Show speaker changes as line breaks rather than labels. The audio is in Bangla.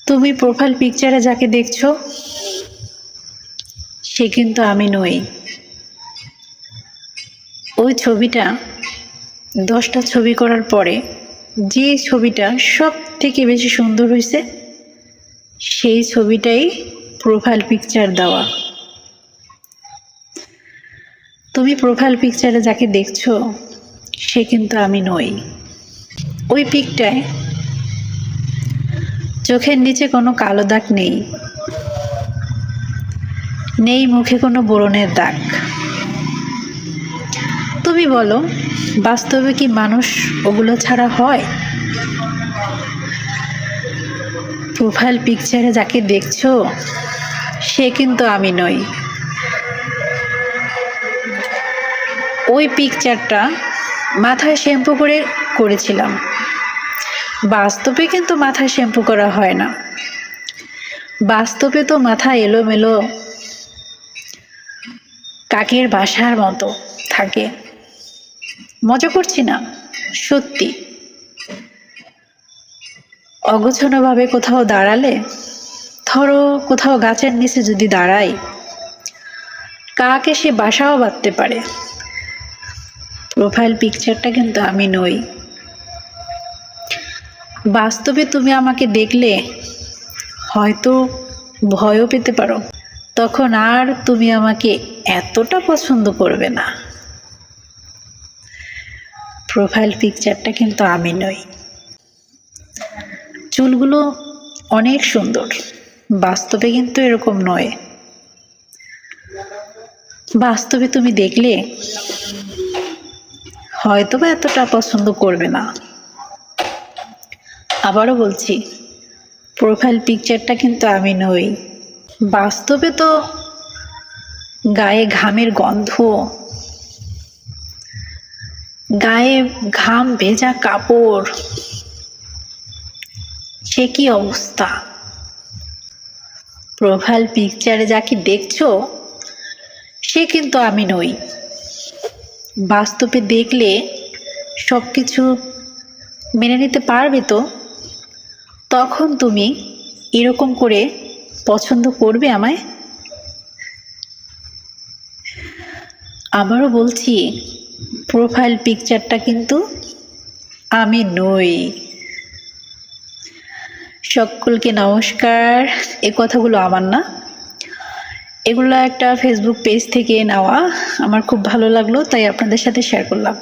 তুমি প্রোফাইল পিকচারে যাকে দেখছো সে কিন্তু আমি নই। ওই ছবিটা 10টা ছবি করার পরে যে ছবিটা সব থেকে বেশি সুন্দর হয়েছে সেই ছবিটাই প্রোফাইল পিকচার দেওয়া। তুমি প্রোফাইল পিকচারে যাকে দেখছো সে কিন্তু আমি নই। ওই পিকটায় চোখের নিচে কোনো কালো দাগ নেই, নেই মুখে কোনো ব্রণের দাগ। তুমি বলো, বাস্তবে কি মানুষ ওগুলো ছাড়া হয়? প্রোফাইল পিকচারে যাকে দেখছো সে কিন্তু আমি নই। ওই পিকচারটা মাথায় শ্যাম্পু করে করেছিলাম, বাস্তবে কিন্তু মাথায় শ্যাম্পু করা হয় না। বাস্তবে তো মাথা এলোমেলো কাকের বাসার মতো থাকে। মজা করছি না, সত্যি। অগোছালোভাবে কোথাও দাঁড়ালে, ধরো কোথাও গাছের নিচে যদি দাঁড়াই, কাক এসে বাসাও বাঁধতে পারে। প্রোফাইল পিকচারটা কিন্তু আমি নই। বাস্তবে তুমি আমাকে দেখলে হয়তো ভয়ও পেতে পারো, তখন আর তুমি আমাকে এতটা পছন্দ করবে না। প্রোফাইল পিকচারটা কিন্তু আমি নই। চুলগুলো অনেক সুন্দর, বাস্তবে কিন্তু এরকম নয়। বাস্তবে তুমি দেখলে হয়তো বা এতটা পছন্দ করবে না। আবারও বলছি, প্রোফাইল পিকচারটা কিন্তু আমি নই। বাস্তবে তো গায়ে ঘামের গন্ধ, গায়ে ঘাম ভেজা কাপড়, সে কি অবস্থা। প্রোফাইল পিকচারে যাকে দেখছো সে কিন্তু আমি নই। বাস্তবে দেখলে সব কিছু মেনে নিতে পারবে তো? তখন তুমি এরকম করে পছন্দ করবে আমায়? আবারও বলছি, প্রোফাইল পিকচারটা কিন্তু আমি নই। সকলকে নমস্কার। এ কথাগুলো আমার না, এগুলো একটা ফেসবুক পেজ থেকে নেওয়া। আমার খুব ভালো লাগলো, তাই আপনাদের সাথে শেয়ার করলাম।